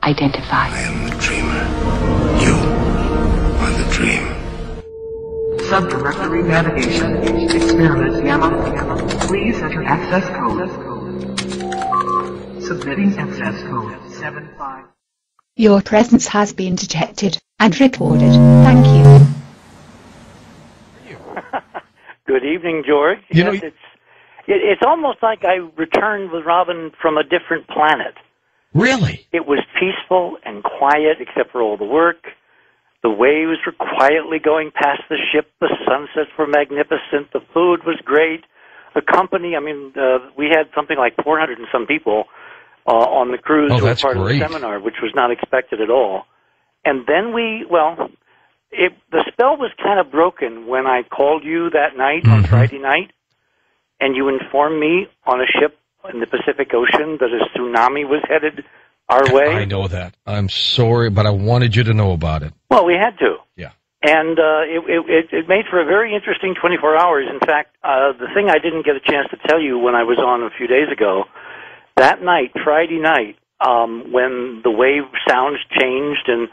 identify. I am the dreamer. You are the dream. Subdirectory navigation. Experiment Gamma. Please enter access code. Submitting access code 75. Your presence has been detected and recorded. Thank you. Good evening, George. It's almost like I returned with Robin from a different planet. Really? It was peaceful and quiet, except for all the work. The waves were quietly going past the ship. The sunsets were magnificent. The food was great. The company, we had something like 400 and some people on the cruise who were part of the seminar, which was not expected at all. And then the spell was kind of broken when I called you that night on Friday night, and you informed me on a ship in the Pacific Ocean that a tsunami was headed our way. I know that. I'm sorry, but I wanted you to know about it. Well, we had to. Yeah. And it made for a very interesting 24 hours. In fact, the thing I didn't get a chance to tell you when I was on a few days ago, that night, Friday night, when the wave sounds changed and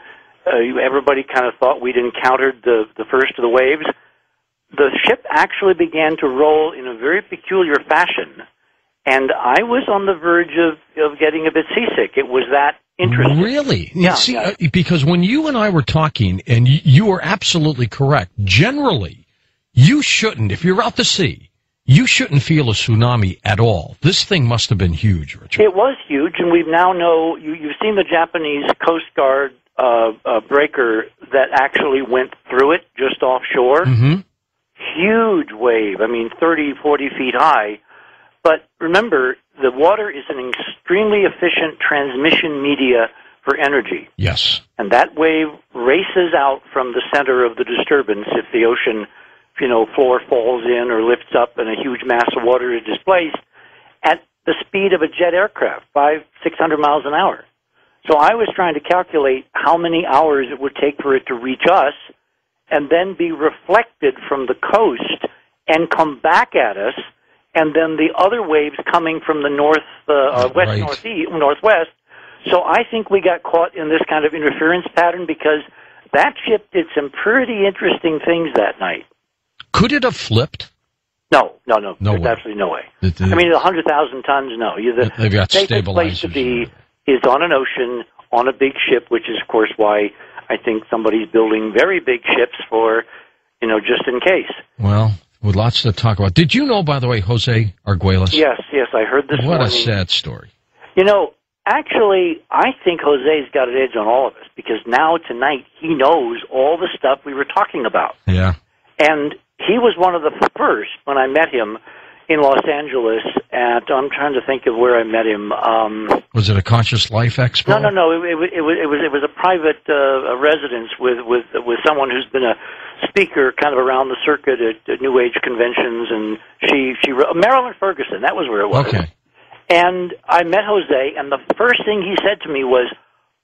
everybody kind of thought we'd encountered the first of the waves, the ship actually began to roll in a very peculiar fashion, and I was on the verge of getting a bit seasick. It was that interesting. Really? Yeah. Because when you and I were talking, and you were absolutely correct, generally, you shouldn't, if you're out to sea, you shouldn't feel a tsunami at all. This thing must have been huge, Richard. It was huge, and we now know, you've seen the Japanese Coast Guard breaker that actually went through it just offshore. Mm-hmm. Huge wave, 30, 40 feet high. But remember, the water is an extremely efficient transmission media for energy. Yes. And that wave races out from the center of the disturbance if the ocean, floor falls in or lifts up and a huge mass of water is displaced at the speed of a jet aircraft, 500-600 miles an hour. So I was trying to calculate how many hours it would take for it to reach us and then be reflected from the coast and come back at us, and then the other waves coming from the northwest. So I think we got caught in this kind of interference pattern because that ship did some pretty interesting things that night. Could it have flipped? No. There's way. absolutely no way. 100,000 tons, no. They've got the safest place to be is on an ocean, on a big ship, which is, of course, why I think somebody's building very big ships for, just in case. Well, with lots to talk about. Did you know, by the way, Jose Arguelles? Yes, I heard this morning. What a sad story. Actually, I think Jose's got an edge on all of us because now, tonight, he knows all the stuff we were talking about. Yeah. And he was one of the first, when I met him in Los Angeles, I'm trying to think of where I met him. Was it a Conscious Life Expo? No. It was a private residence with someone who's been a speaker kind of around the circuit at New Age conventions, and she Marilyn Ferguson. That was where it was. Okay. And I met Jose, and the first thing he said to me was,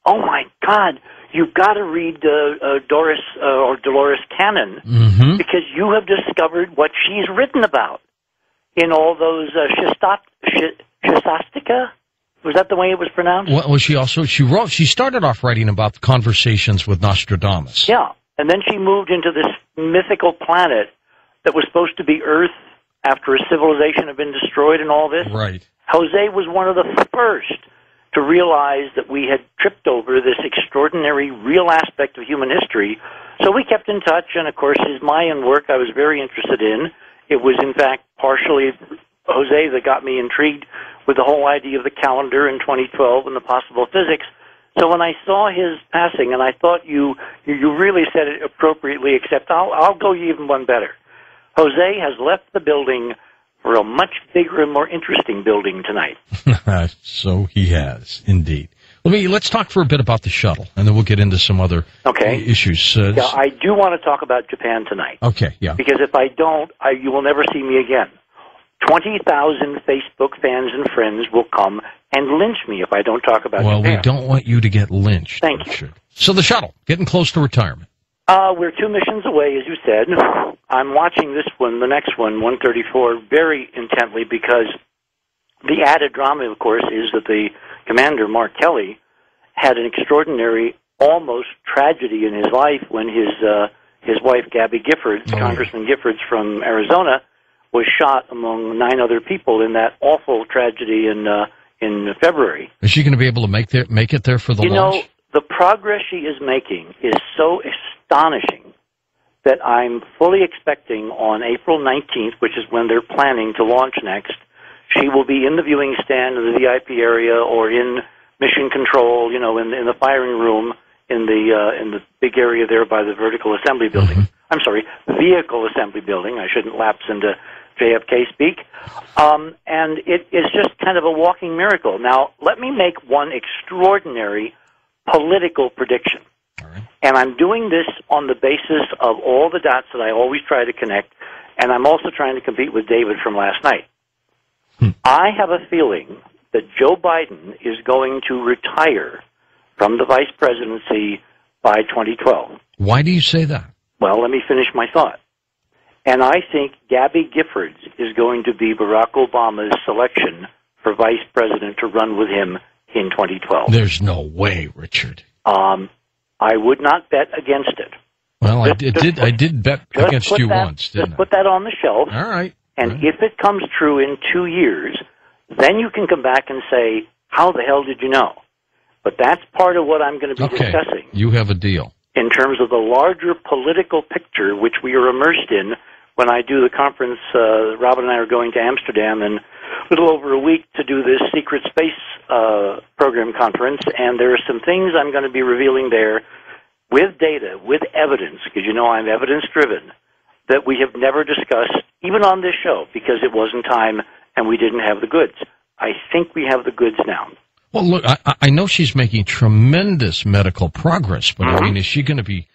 "Oh my God, you've got to read Dolores Cannon because you have discovered what she's written about in all those Shastastika." Was that the way it was pronounced? Well, she started off writing about the conversations with Nostradamus. Yeah, and then she moved into this mythical planet that was supposed to be Earth after a civilization had been destroyed and all this. Right. Jose was one of the first to realize that we had tripped over this extraordinary real aspect of human history. So we kept in touch, and of course his Mayan work I was very interested in. It was in fact partially Jose that got me intrigued with the whole idea of the calendar in 2012 and the possible physics. So when I saw his passing, and I thought you really said it appropriately, except I'll go even one better. Jose has left the building for a much bigger and more interesting building tonight. So he has, indeed. Let's talk for a bit about the shuttle, and then we'll get into some other issues. I do want to talk about Japan tonight. Okay, yeah. Because if I don't, you will never see me again. 20,000 Facebook fans and friends will come and lynch me if I don't talk about Japan. Well, we don't want you to get lynched. Thank you. So the shuttle, getting close to retirement. We're 2 missions away, as you said. I'm watching this one, the next one, 134, very intently because the added drama, of course, is that the commander, Mark Kelly, had an extraordinary, almost tragedy in his life when his wife, Gabby Giffords, Congressman Giffords from Arizona, was shot among 9 other people in that awful tragedy in February. Is she going to be able to make it there for the launch? You know, the progress she is making is so astonishing that I'm fully expecting on April 19th, which is when they're planning to launch next, she will be in the viewing stand in the VIP area or in mission control, you know, in the firing room in the big area there by the vertical assembly building. Mm-hmm. I'm sorry, vehicle assembly building. I shouldn't lapse into JFK speak. And it is just kind of a walking miracle. Now, let me make one extraordinary political prediction. All right. And I'm doing this on the basis of all the dots that I always try to connect, and I'm also trying to compete with David from last night. I have a feeling that Joe Biden is going to retire from the vice presidency by 2012. Why do you say that? Well, let me finish my thought. And I think Gabby Giffords is going to be Barack Obama's selection for vice president to run with him in 2012. There's no way, Richard. I would not bet against it. Well, I did bet against you once, didn't I? Just put that on the shelf. All right. And if it comes true in 2 years, then you can come back and say, how the hell did you know? But that's part of what I'm going to be discussing. You have a deal. In terms of the larger political picture, which we are immersed in when I do the conference. Robin and I are going to Amsterdam in a little over a week to do this secret space program conference, and there are some things I'm going to be revealing there with data, with evidence, because you know I'm evidence-driven, that we have never discussed, even on this show, because it wasn't time and we didn't have the goods. I think we have the goods now. Well, look, I know she's making tremendous medical progress, but I mean, is she going to be